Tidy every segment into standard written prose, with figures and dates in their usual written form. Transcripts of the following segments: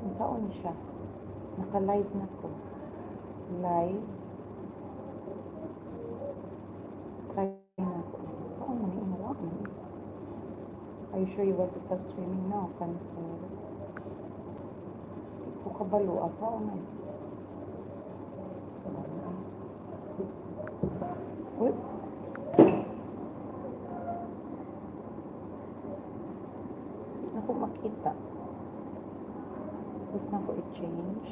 Kung saan siya. Naka-live na ko. Live. Try na ko. Saan mo yung wala mo? Are you sure you want to stop streaming now? Cancel. Ito kabalo. Asaw na. Uy. Hindi ko makita. Gusto na ko i-change.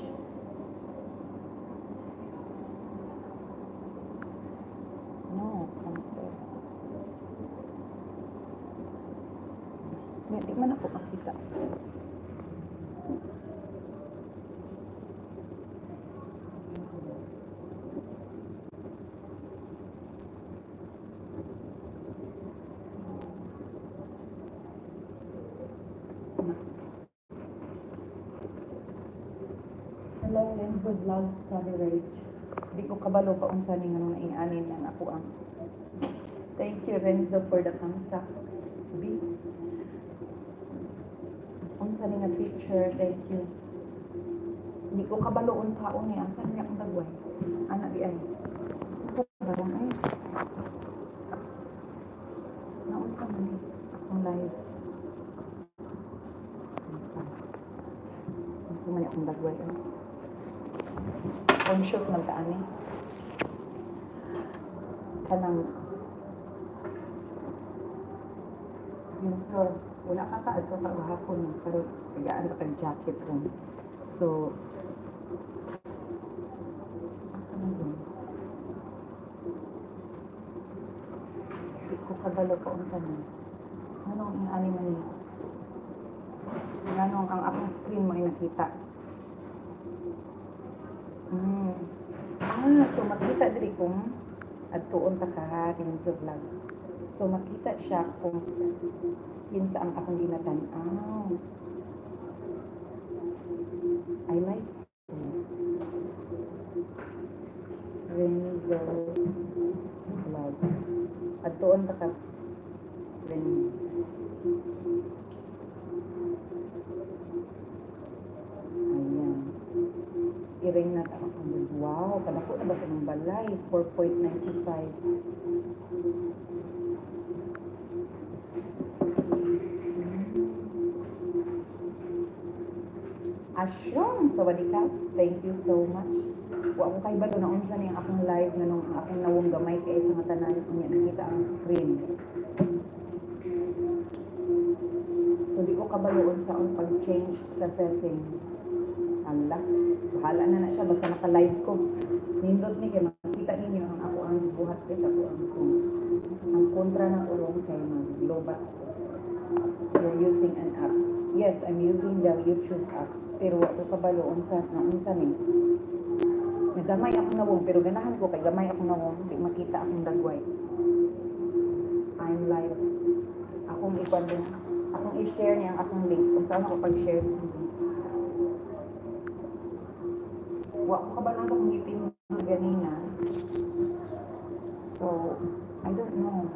No, cancel. Hindi man ako makita. Hello, Lenzo Vlogs Coverage. Hindi ko kabalo pa unsa ni nga naianin lang ako ang. Thank you, Renzo, for the kamsa. B. Unsa ni nga picture, thank you. Hindi ko kabalo unsa ni ang kanya ang dagway. Ana di ay. Unsa ba ay? Naunsa man ni akong live. Unsa man akong dagway ay. Conscious man ta ani. Kanang yung floor, wala ka kaad sa hapon pero tigaan ka jacket ron. So asa man yun? Hindi ko kabalo pa unsa man. Anong ani man ni? Anong ang akong screen mo ay nakita? So makita diri kung adtuon ta ka rin sa vlog. So makita siya kung kinsa ang akong ginatan-aw. I like Renzo vlog. Adtuon ta ka rin. Ayan. I-ring na ta ako. Wow, palako na ba sa ng balay? 4.95. Asyong, sawadika. Thank you so much. Wa ko kay balo na unsa ni akong live nga nung akong nawong gamay kay sa mga tanan unya nakita ang screen. So di ko kabalo unsa ang pag-change sa settings. Allah, bahala na siya basta naka-live ko. Nindot ni kay makita ninyo ang ako ang buhat kay ako ang kontra na ulong kay mag-lobat. You're using an app. Yes, I'm using the YouTube app. Pero wa ko kabalo unsa ni. Nagamay ako nawong pero ganahan ko kay gamay ako nawong di makita akong dagway. I'm live. Akong ikwan din. Akong i-share niya ang akong link kung saan ako pag-share. Wa ko kabalo akong ngipin ganina. So, I don't know.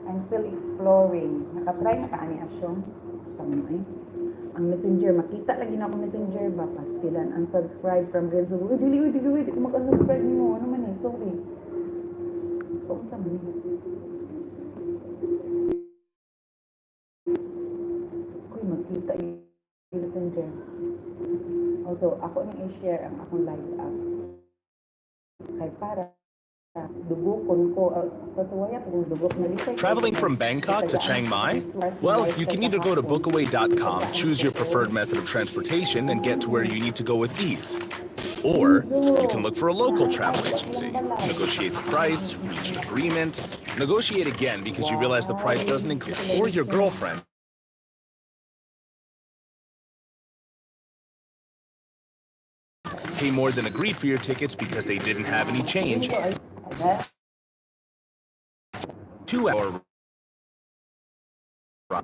I'm still exploring. Nakatry na ka ani asyong. Sabi ay. Ang messenger, makita lagi na ako messenger ba? Pastilan, unsubscribe from Renzo. Uy, dili, mag-unsubscribe mo. Ano man eh, sorry. So, sa man eh. Uy, makita yung messenger. Also, ako nang i-share ang akong live app. Kay para Traveling from Bangkok to Chiang Mai? Well, you can either go to bookaway.com, choose your preferred method of transportation, and get to where you need to go with ease. Or you can look for a local travel agency, negotiate the price, reach an agreement, negotiate again because you realize the price doesn't include, or your girlfriend pay more than agreed for your tickets because they didn't have any change. 2-hour ride,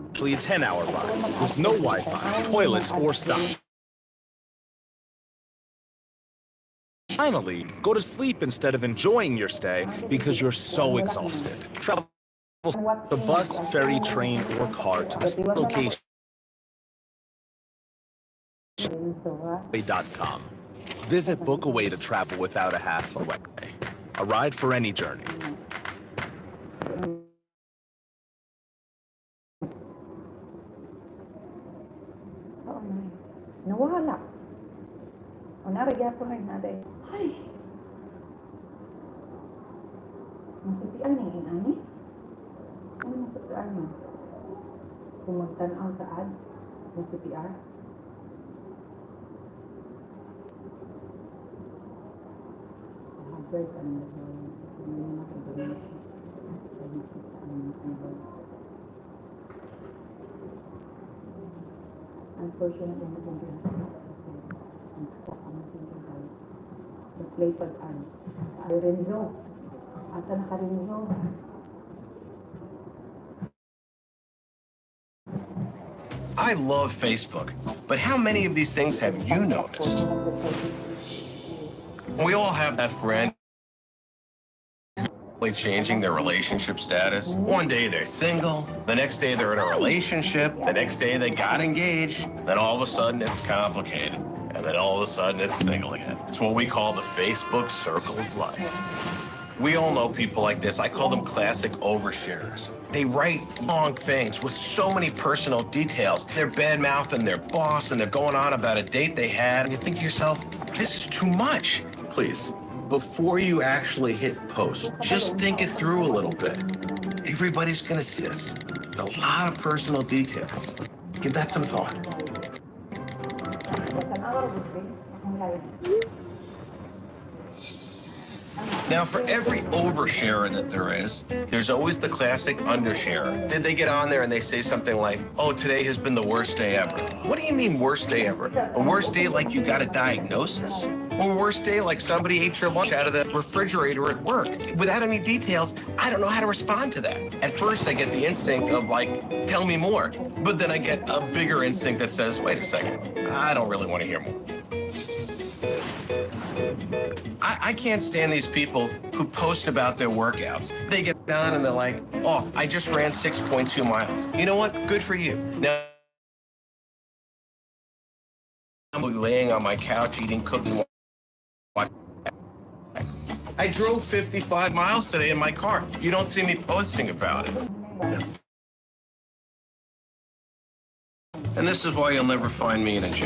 actually a 10-hour ride, with no Wi-Fi, toilets, or stop. Finally, go to sleep instead of enjoying your stay because you're so exhausted. Travel the bus, ferry, train, or car to the location bookaway.com. Visit Bookaway to travel without a hassle. A ride for any journey. Nawala. O naragya ko na naday. Ay! Masutian ni inani? Ano masutian mo? Kung magtanaw sa ad, masutian? Habay ka na doon. Hindi mo makagawa siya. Ay, makita ang mga. Unfortunately, I don't know. The play pag-an. Renzo. Asa na ka Renzo? I love Facebook, but how many of these things have you noticed? We all have that friend changing their relationship status. One day they're single, the next day they're in a relationship, the next day they got engaged, then all of a sudden it's complicated, and then all of a sudden it's single again. It's what we call the Facebook circle of life. We all know people like this. I call them classic oversharers. They write long things with so many personal details. They're bad-mouthing their boss, and they're going on about a date they had, and you think to yourself, this is too much. Please, before you actually hit post, just think it through a little bit. Everybody's gonna see this. It's a lot of personal details. Give that some thought. Now, for every oversharer that there is, there's always the classic undersharer. Did they get on there and they say something like, oh, today has been the worst day ever? What do you mean worst day ever? A worst day like you got a diagnosis? Or a worst day like somebody ate your lunch out of the refrigerator at work? Without any details, I don't know how to respond to that. At first, I get the instinct of like, tell me more. But then I get a bigger instinct that says, wait a second, I don't really want to hear more. I can't stand these people who post about their workouts. They get done and they're like, oh, I just ran 6.2 miles. You know what? Good for you. Now, I'm laying on my couch eating cooking. I drove 55 miles today in my car. You don't see me posting about it. And this is why you'll never find me in a gym.